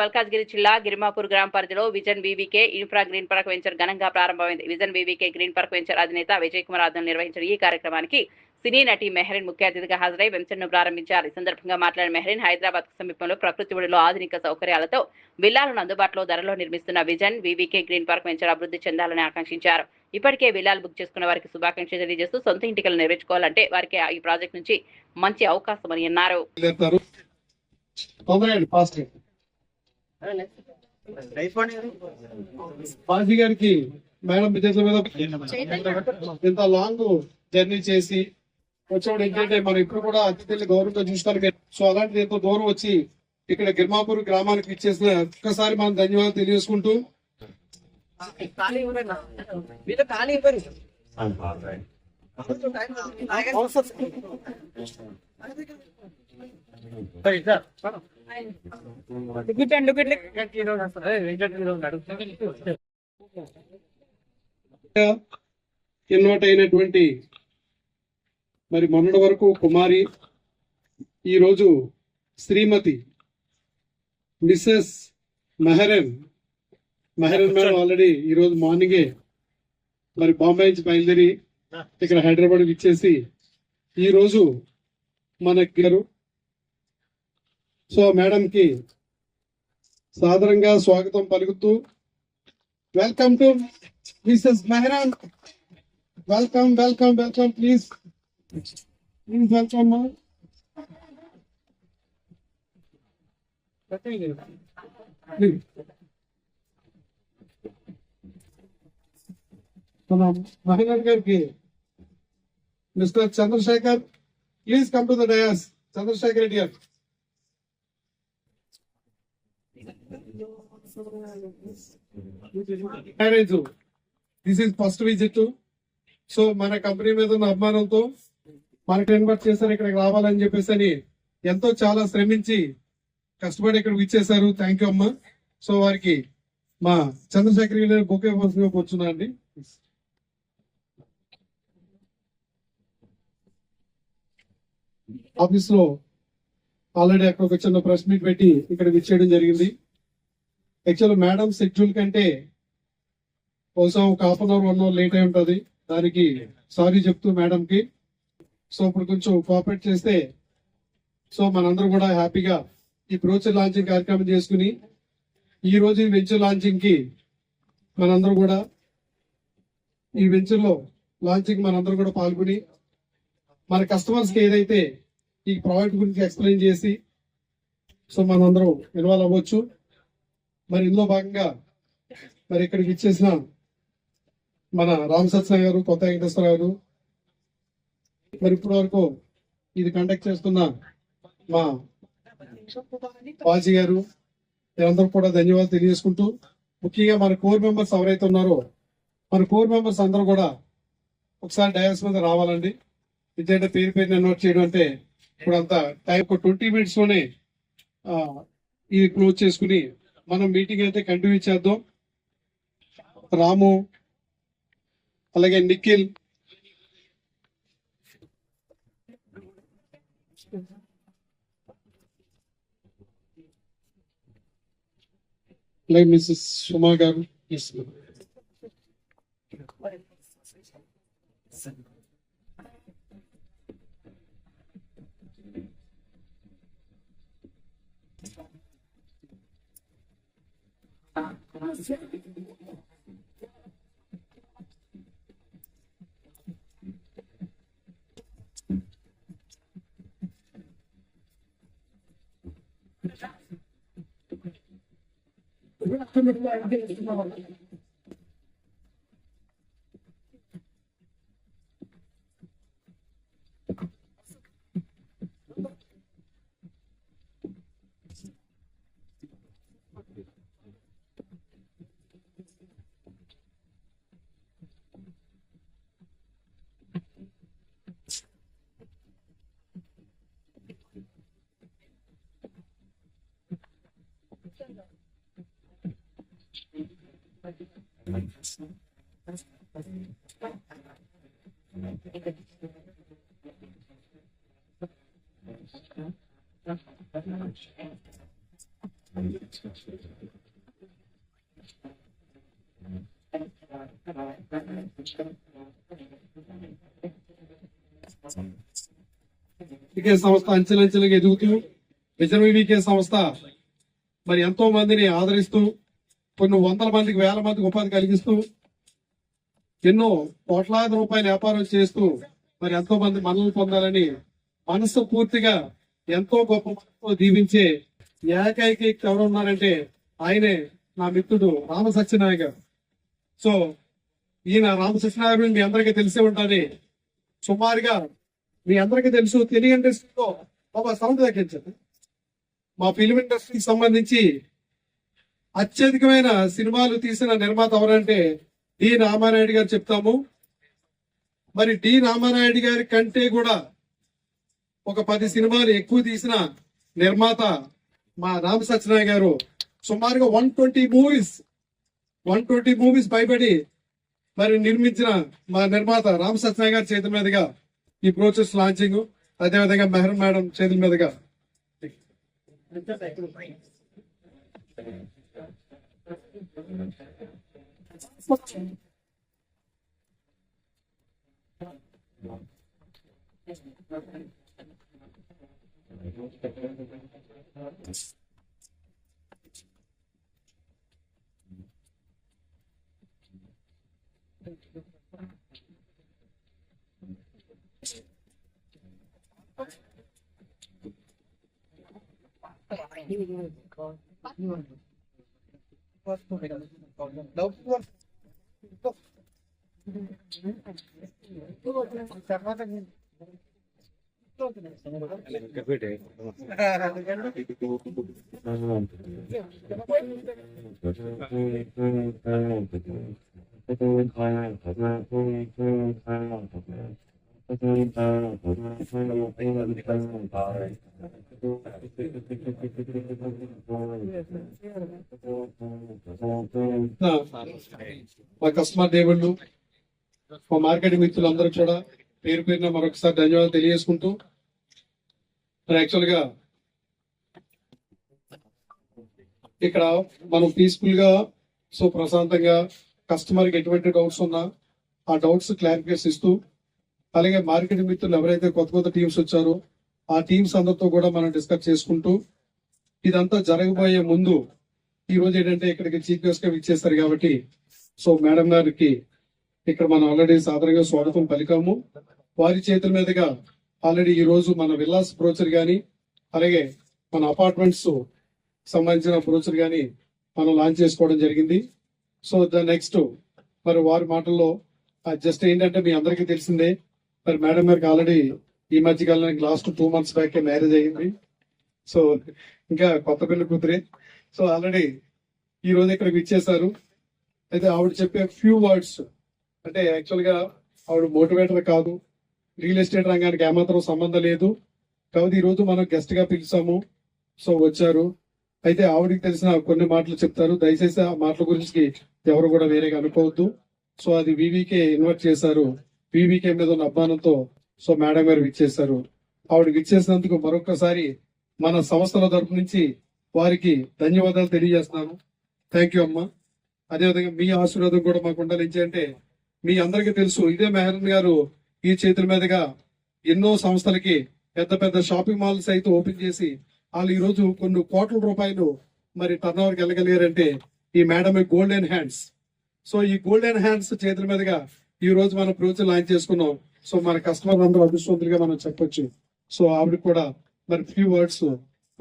మల్కాజ్గిరి జిల్లా గిరిమాపూర్ గ్రామ పరిధిలో vision BVK infra green park venture ఘనంగా ప్రారంభమైంది. Vision BVK green park venture అధినేత విజయ్ కుమార్ ఆధ్వర్యంలో నిర్వహించిన ఈ కార్యక్రమానికి సినీ నటి మెహరీన్ ముఖ్య అతిథిగా హాజరై వెంచర్ను ప్రారంభించారు. ఈ సందర్భంగా మాట్లాడిన మెహరీన్, హైదరాబాద్ సమీపంలో ప్రకృతి ఒడిలో ఆధునిక సౌకర్యాలతో విల్లాలను అందుబాటులో ధరలో నిర్మిస్తున్న vision BVK green park venture అభివృద్ధి చెందాలని ఆకాంక్షించారు. ఇప్పటికే విల్లాలు బుక్ చేసుకున్న వారికి శుభాకాంక్షలు తెలియజేస్తూ సొంత ఇంటికలు నెరవేర్చుకోవాలంటే వారికి ఈ ప్రాజెక్ట్ నుంచి మంచి అవకాశమని అన్నారు. బాజీ గారికి మేడం విజయ్ మీద ఇంత లాంగ్ జర్నీ చేసి వచ్చేవాడు ఏంటంటే మనం ఇప్పుడు కూడా అతిథుల్ని గౌరవంగా చూసుకోవాలి. సో అలాంటి ఎంతో దూరం వచ్చి ఇక్కడ గిరిమాపూర్ గ్రామానికి ఇచ్చేసిన ఒక్కసారి మనం ధన్యవాదాలు తెలియజేసుకుంటూ ఇన్వైట్ అయినటువంటి మరి మొన్నటి వరకు కుమారి, ఈరోజు శ్రీమతి మిస్సెస్ మెహరీన్ మేడం ఆల్రెడీ ఈరోజు మార్నింగే మరి బాంబే నుంచి బయలుదేరి ఇక్కడ హైదరాబాద్ ఇచ్చేసి ఈరోజు మనకి సో మేడం కి సాదరంగా స్వాగతం పలుకుతూ welcome to Mrs Mehreen. Welcome welcome welcome please welcome. మన మెహరీన్ గారికి Mister Chandrasekhar please come to the dais. Chandrasekhar Reddy గారు. This is first visit. So మన కంపెనీ మీద ఉన్న అభిమానంతో మనకి ఇన్వైట్ చేశారు ఇక్కడికి రావాలని చెప్పేసి అని ఎంతో చాలా శ్రమించి కష్టపడి ఇక్కడికి ఇచ్చేసారు. థ్యాంక్ యూ అమ్మా. సో వారికి మా చంద్రశేఖర్ బొకే కూర్చున్నా అండి. ఆఫీస్ లో ఆల్రెడీ అక్కడ ఒక చిన్న ప్రెస్ మీట్ పెట్టి ఇక్కడ విచ్చేయడం జరిగింది. యాక్చువల్ మేడం షెడ్యూల్ కంటే బహుశా ఒక ½ అవర్ 1 అవర్ లేట్ అయి ఉంటుంది. దానికి సారీ చెప్తూ మేడం కి. సో ఇప్పుడు కొంచెం కోఆపరేట్ చేస్తే సో మనందరూ కూడా హ్యాపీగా ఈ బ్రోచర్ లాంచింగ్ కార్యక్రమం చేసుకుని ఈ రోజు ఈ వెంచర్ లాంచింగ్ కి మనందరూ కూడా ఈ వెంచర్ లో లాంచింగ్ మనందరూ కూడా పాల్గొని మన కస్టమర్స్ కి ఏదైతే ఈ ప్రాజెక్ట్ గురించి ఎక్స్ప్లెయిన్ చేసి సో మనందరం ఇన్వాల్వ్ అవ్వచ్చు. మరి ఇందులో భాగంగా మరి ఇక్కడికి ఇచ్చేసిన మన రామ్ సత్యనారాయణ గారు, కొత్త వెంకటేశ్వర గారు, మరి ఇప్పటి వరకు ఇది కండక్ట్ చేస్తున్న మా బాజీ గారు, వీరందరూ కూడా ధన్యవాదాలు తెలియజేసుకుంటూ ముఖ్యంగా మన కోర్ మెంబర్స్ ఎవరైతే ఉన్నారో మన కోర్ మెంబర్స్ అందరూ కూడా ఒకసారి డయాస్ మీద రావాలండి. ఎందుకంటే పేరు ఇన్వైట్ చేయడం అంటే ఇప్పుడు అంత టైం ఒక 20 minutes లోనే ఇది క్లోజ్ చేసుకుని మనం మీటింగ్ అయితే కంటిన్యూ చేద్దాం. రాము అలాగే నిఖిల్ అలాగే మిస్సెస్ సుమా గారు Thank you. వికే సంస్థ అంచెలంచెలుగా ఎదుగుతూ విజన్ వికే సంస్థ మరి ఎంతో మందిని ఆదరిస్తూ కొన్ని వందల మందికి వేల మందికి ఉపాధి కలిగిస్తూ ఎన్నో కోట్లాది రూపాయల వ్యాపారం చేస్తూ మరి ఎంతో మంది మనల్ని పొందాలని మనసు పూర్తిగా ఎంతో గొప్ప మనసుతో దీవించే ఏకైక వ్యక్తి ఎవరు ఉన్నారంటే ఆయనే నా మిత్రుడు రామ సత్యనారాయణ గారు. సో ఈయన రామ సత్యనారాయణ మీ అందరికీ తెలిసే ఉంటుంది. సుమారుగా మీ అందరికీ తెలుసు, తెలుగు ఇండస్ట్రీలో ఒక సౌండ్ దక్కించండి. మా ఫిలిం ఇండస్ట్రీకి సంబంధించి అత్యధికమైన సినిమాలు తీసిన నిర్మాత ఎవరంటే డి రామానాయుడు గారు చెప్తాము. మరి డి రామానాయుడు గారి కంటే కూడా ఒక 10 సినిమాలు ఎక్కువ తీసిన నిర్మాత మా రామ సత్యనారాయణ గారు. సుమారుగా 120 మూవీస్ పైబడి మరి నిర్మించిన మా నిర్మాత రామ సత్యనారాయణ గారి చేతుల మీదుగా ఈ ప్రోసెస్ లాంచింగ్, అదేవిధంగా మెహర్ మేడం చేతుల మీదుగా మా కస్టమర్ దేవుళ్ళు, మా మార్కెటింగ్ మిత్రులందరూ కూడా పేరు పేరున మరొకసారి ధన్యవాదాలు తెలియజేసుకుంటూ, యాక్చువల్ గా ఇక్కడ మనం పీస్ఫుల్ గా సో ప్రశాంతంగా కస్టమర్ కి ఎటువంటి డౌట్స్ ఉన్నా ఆ డౌట్స్ క్లారిఫికేషన్ ఇస్తూ, అలాగే మార్కెటింగ్ మిత్రులు ఎవరైతే కొత్త కొత్త టీమ్స్ వచ్చారో ఆ టీమ్స్ అందరితో కూడా మనం డిస్కస్ చేసుకుంటూ, ఇదంతా జరగబోయే ముందు ఈ రోజు ఏంటంటే ఇక్కడికి చీఫ్ గెస్ట్ గా ఇచ్చేస్తారు కాబట్టి సో మేడం గారికి ఇక్కడ మనం ఆల్రెడీ సాధారణంగా స్వాగతం పలికాము. వారి చేతుల మీదుగా ఆల్రెడీ ఈ రోజు మన విల్లాస్ బ్రోచర్ గాని అలాగే మన అపార్ట్మెంట్స్ సంబంధించిన బ్రోచర్ గాని మనం లాంచ్ చేసుకోవడం జరిగింది. సో ద నెక్స్ట్ మరి వారి మాటల్లో జస్ట్ ఏంటంటే మీ అందరికీ తెలిసిందే, మరి మేడం గారికి ఆల్రెడీ ఈ మధ్య కాలానికి లాస్ట్ 2 months బ్యాక్ మ్యారేజ్ అయ్యింది. సో ఇంకా కొత్త పెళ్లి కూతురే. సో ఆల్రెడీ ఈ రోజు ఇక్కడికి ఇచ్చేసారు. అయితే ఆవిడ చెప్పే ఫ్యూ వర్డ్స్ అంటే యాక్చువల్ గా ఆవిడ మోటివేటర్ కాదు, రియల్ ఎస్టేట్ రంగానికి ఏమాత్రం సంబంధం లేదు. కాబట్టి ఈ రోజు మనం గెస్ట్ గా పిలిచాము, సో వచ్చారు. అయితే ఆవిడకి తెలిసిన కొన్ని మాటలు చెప్తారు. దయచేసి ఆ మాటల గురించి ఎవరు కూడా వేరేగా అనుకోవద్దు. సో అది వివికే ఇన్వైట్ చేశారు. వివికే మీద ఉన్న అభిమానంతో సో మేడం గారు ఇచ్చేశారు. ఆవిడకి ఇచ్చేసినందుకు మరొకసారి మన సంస్థల తరపు నుంచి వారికి ధన్యవాదాలు తెలియజేస్తున్నాను. థ్యాంక్ యూ అమ్మా. అదేవిధంగా మీ ఆశీర్వాదం కూడా మాకు ఉండాలి. అంటే మీ అందరికీ తెలుసు, ఇదే మెహరన్ గారు ఈ చేతుల మీదుగా ఎన్నో సంస్థలకి పెద్ద పెద్ద షాపింగ్ మాల్స్ అయితే ఓపెన్ చేసి వాళ్ళు ఈ రోజు కొన్ని కోట్ల రూపాయలు మరి టర్న్ ఓవర్కి వెళ్ళగలిగారంటే ఈ మేడం గోల్డెన్ హ్యాండ్స్. సో ఈ గోల్డెన్ హ్యాండ్స్ చేతుల మీదుగా ఈ రోజు మనం ప్రోత్సాహం లాంచ్ చేసుకున్నాం. సో మన కస్టమర్ అందరూ అదృష్టవంతులుగా మనం చెప్పొచ్చు. సో ఆవిడ కూడా మరి ఫ్యూ వర్డ్స్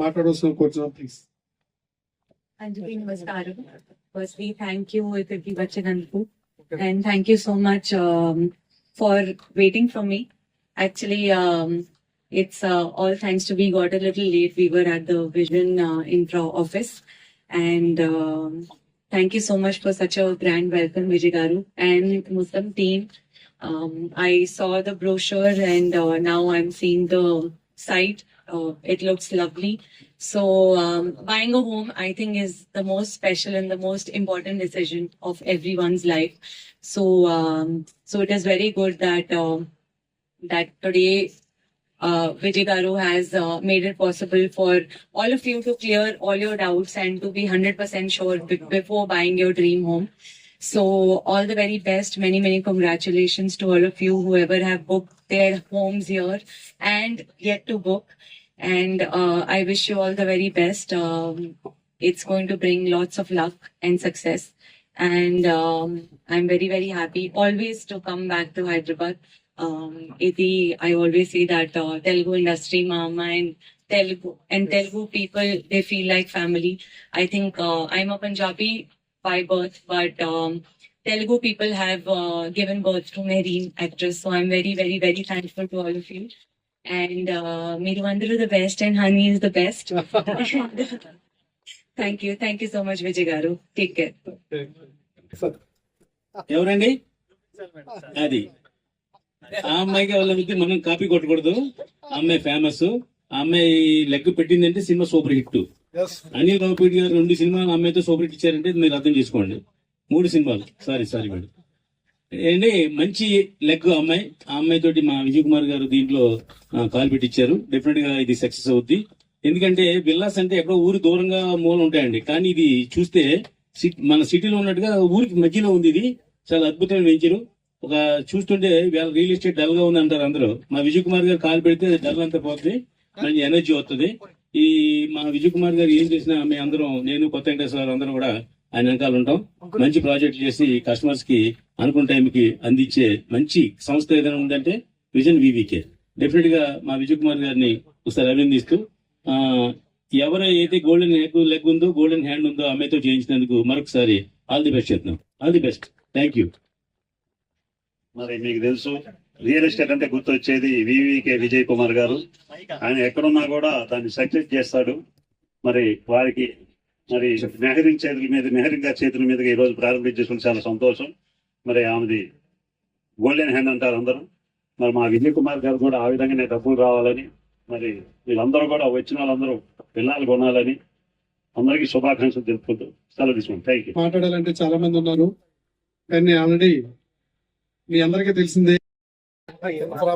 మాట్లాడవలసిన కోరుతున్నాం please. Anjali Namaskaram. Firstly, thank you, Tirthi Bachchananpu, and thank you so much for waiting for me. Actually, it's all thanks to we got a little late. We were at the Vision Infra office, and thank you so much for such a grand welcome, Vijay Garu and Muslim team. I saw the brochure, and now I'm seeing the site. It looks lovely. So buying a home, I think, is the most special and the most important decision of everyone's life. So so it is very good that that today Vijay Garu has made it possible for all of you to clear all your doubts and to be 100% sure before buying your dream home. So all the very best. Many, many congratulations to all of you, whoever have booked their homes here and yet to book. And I wish you all the very best. It's going to bring lots of luck and success. And I'm very, very happy always to come back to Hyderabad. I always say that Telugu industry, mama, and Telugu people, they feel like family. I think I'm a Punjabi by birth, but Telugu people have given birth to Mehreen actress. So I'm very, very, very thankful to all of you. And Meeru Andaru the best and Honey is the best. Thank you so much, Vijay Garu. Take care. ఎవరండి అది ఆ అమ్మాయికి వాళ్ళ బుద్ధి మనం copy కొట్టకూడదు. ఆ అమ్మాయి ఫేమస్. ఆ అమ్మాయి లెగ్ పెట్టిందంటే cinema super hit. Anil Raopeta గారు 2 సినిమాలు అమ్మాయితో సూపర్ హిట్ ఇచ్చారంటే మీరు అర్థం చేసుకోండి. 3 సినిమాలు సారీ మేడం ఏంటి మంచి లెగ్ అమ్మాయి. ఆ అమ్మాయి తోటి మా విజయ్ కుమార్ గారు దీంట్లో కాల్ పెట్టించారు. డెఫినెట్ గా ఇది సక్సెస్ అవుద్ది. ఎందుకంటే విల్లాస్ అంటే ఎక్కడో ఊరు దూరంగా మూల ఉంటాయండి, కానీ ఇది చూస్తే మన సిటీలో ఉన్నట్టుగా ఊరికి మధ్యలో ఉంది. ఇది చాలా అద్భుతమైన వెంచరు. ఒక చూస్తుంటే రియల్ ఎస్టేట్ డల్ గా ఉంది అంటారు అందరూ. మా విజయ్ కుమార్ గారు కాల్ పెడితే డల్ అంతా పోతుంది, మంచి ఎనర్జీ వస్తుంది. ఈ మా విజయ్ కుమార్ గారు ఏం చేసినా మేము అందరం, నేను కొత్త వెంకటేశ్వర అందరూ కూడా ఆయన వెనకాల ఉంటాం. మంచి ప్రాజెక్ట్ చేసి కస్టమర్స్ కి అనుకున్న టైంకి అందించే మంచి సంస్థ ఏదైనా ఉందంటే విజన్ వివికే. డెఫినెట్ గా మా విజయ్ కుమార్ గారిని ఒకసారి అభినందిస్తూ, ఎవరైతే గోల్డెన్ లెగ్ ఉందో, గోల్డెన్ హ్యాండ్ ఉందో అమ్మాయితో చేయించినందుకు మరొకసారి ఆల్ ది బెస్ట్ చెప్తున్నాం. All the best. Thank you. మరి మీకు తెలుసు, రియల్ ఎస్టేట్ అంటే గుర్తొచ్చేది వివికే విజయ్ కుమార్ గారు. ఆయన ఎక్కడున్నా కూడా దాన్ని సక్సెస్ చేస్తాడు. మరి వారికి మరి మెహరీన్ గారి చేతుల మీదుగా ఈ రోజు ప్రారంభించేసుకుని చాలా సంతోషం. మరి ఆమెది గోల్డెన్ హ్యాండ్ అంటారు అందరూ. మరి మా విజయ్ కుమార్ గారు కూడా ఆ విధంగానే డబ్బులు రావాలని, మరి వీళ్ళందరూ కూడా వచ్చిన వాళ్ళందరూ పిల్లలు కొనాలని అందరికీ శుభాకాంక్షలు తెలుపుకుంటూ సెలవు తీసుకుంటాం. Thank you. మాట్లాడాలంటే చాలా మంది ఉన్నారు, కానీ ఆల్రెడీ మీ అందరికీ తెలిసిందే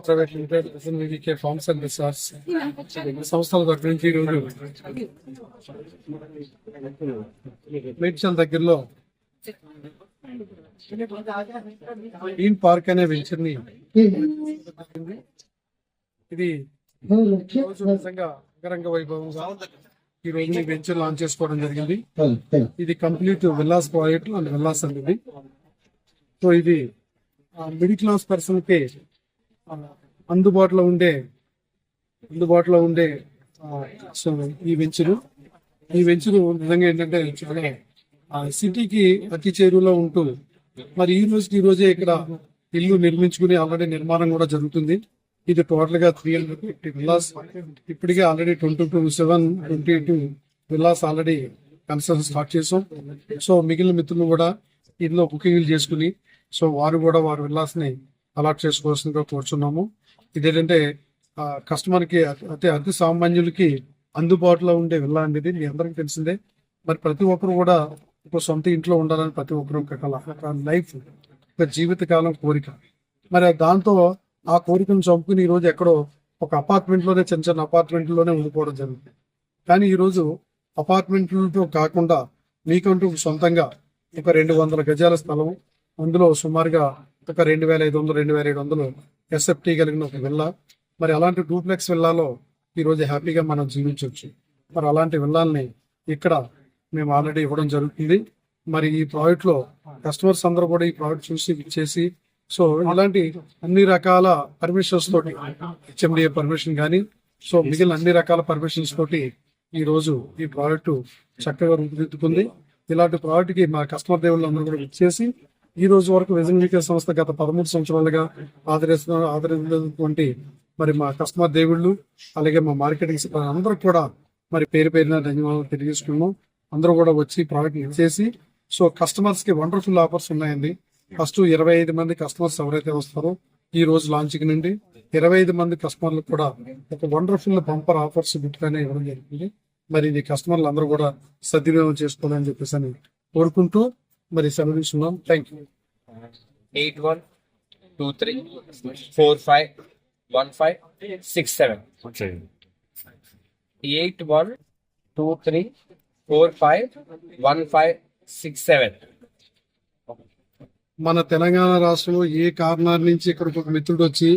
private limited VVK farms and resorts సంస్థల దగ్గర నుంచి ఈరోజు మేడ్చల్ దగ్గరలో గ్రీన్ పార్క్ అనే వెంచర్ ని ఇది నిజంగా అంగరంగ వైభవంగా ఈ రోజు ఈ వెంచర్ లాంచ్ చేసుకోవడం జరిగింది. ఇది complete villas project and villas అనేది. సో ఇది మిడిల్ క్లాస్ పర్సన్ కి అందుబాటులో ఉండే సో ఈ వెంచరు నిజంగా ఏంటంటే చాలా సిటీకి అతి చేరువలో ఉంటూ, మరి ఈ రోజే ఇక్కడ ఇల్లు నిర్మించుకుని ఆల్రెడీ నిర్మాణం కూడా జరుగుతుంది. ఇది టోటల్ గా 350 విల్లాస్. ఇప్పటికే already 22 villas already construction start చేసాం. సో మిగిలిన మిత్రులు కూడా ఇందులో బుకింగ్లు చేసుకుని సో వారు కూడా వారి విల్లాస్ ని అలాట్ చేసుకోవాల్సిందిగా కోరుచున్నాము. ఇదేంటంటే కస్టమర్ కి అతి సామాన్యులకి అందుబాటులో ఉండే విల్లా అనేది మీ అందరికీ తెలిసిందే. మరి ప్రతి ఒక్కరు కూడా ఒక సొంత ఇంట్లో ఉండాలని ప్రతి ఒక్కరు ఒక లైఫ్, ఒక జీవితకాలం కోరిక. మరి దాంతో ఆ కోరికను చంపుకుని ఈ రోజు ఎక్కడో ఒక అపార్ట్మెంట్ లోనే చిన్న అపార్ట్మెంట్ లోనే ఉండిపోవడం జరుగుతుంది. కానీ ఈ రోజు అపార్ట్మెంట్లతో కాకుండా మీకంటూ సొంతంగా ఒక 200 గజాల స్థలం, అందులో సుమారుగా ఒక 2500-2700 ఎస్ఎఫ్టీ కలిగిన ఒక విల్లా. మరి అలాంటి డూప్లెక్స్ విల్లాలో ఈ రోజు హ్యాపీగా మనం జీవించవచ్చు. మరి అలాంటి విల్లాల్ని ఇక్కడ మేము ఆల్రెడీ ఇవ్వడం జరుగుతుంది. మరి ఈ ప్రాజెక్ట్ లో కస్టమర్స్ అందరూ కూడా ఈ ప్రాజెక్ట్ చూసి ఇచ్చేసి, సో ఇలాంటి అన్ని రకాల పర్మిషన్స్ తోటి, హెచ్ఎండిఏ పర్మిషన్ కానీ, సో మిగిలిన అన్ని రకాల పర్మిషన్స్ తోటి ఈ రోజు ఈ ప్రాజెక్టు చక్కగా రూపుదిద్దుకుంది. ఇలాంటి ప్రాజెక్ట్ కి మా కస్టమర్ దేవుళ్ళు అందరూ కూడా ఇచ్చేసి ఈ రోజు వరకు విజన్ వికే సంస్థ గత 13 సంవత్సరాలుగా ఆదరిస్తున్నటువంటి మరి మా కస్టమర్ దేవుళ్ళు, అలాగే మా మార్కెటింగ్ సిబ్బంది అందరూ కూడా మరి పేరున ధన్యవాదాలు తెలియజేసుకున్నాం. అందరూ కూడా వచ్చి ప్రాజెక్ట్ ఇచ్చేసి, సో కస్టమర్స్ కి వండర్ఫుల్ ఆఫర్స్ ఉన్నాయండి. ఫస్ట్ 25 మంది కస్టమర్స్ ఎవరైతే వస్తారో ఈ రోజు లాంచింగ్ నుండి 25 మంది కస్టమర్లకు కూడా ఒక వండర్ఫుల్ బంపర్ ఆఫర్స్ బిట్గానే ఇవ్వడం జరుగుతుంది. మరి ఇది కస్టమర్లు అందరూ కూడా సద్వినియోగం చేసుకోవాలని చెప్పేసి అని కోరుకుంటూ మరి సెలవు తీసుకున్నాం. Thank you. 812345 1567 8123451567. మన తెలంగాణ రాష్ట్రంలో ఏ కార్నర్ నుంచి ఇక్కడికి ఒక మిత్రుడు వచ్చి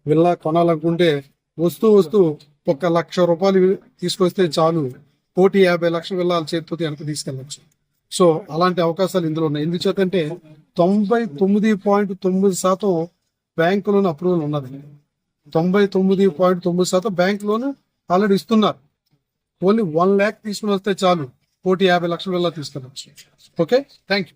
విల్లా కొనాలనుకుంటే వస్తూ 1,00,000 రూపాయలు తీసుకొస్తే చాలు 1,50,00,000 విల్లాల చేతితో వెనక్కి తీసుకెళ్ళచ్చు. సో అలాంటి అవకాశాలు ఇందులో ఉన్నాయి. ఎందుచేతంటే 99.9% బ్యాంకు లోన్ అప్రూవల్ ఉన్నది. 99.9% బ్యాంక్ లోన్ ఆల్రెడీ ఇస్తున్నారు. ఓన్లీ 1 lakh తీసుకుని వస్తే చాలు 1,50,00,000 విల్లా తీసుకెళ్ళచ్చు. Okay, thank you.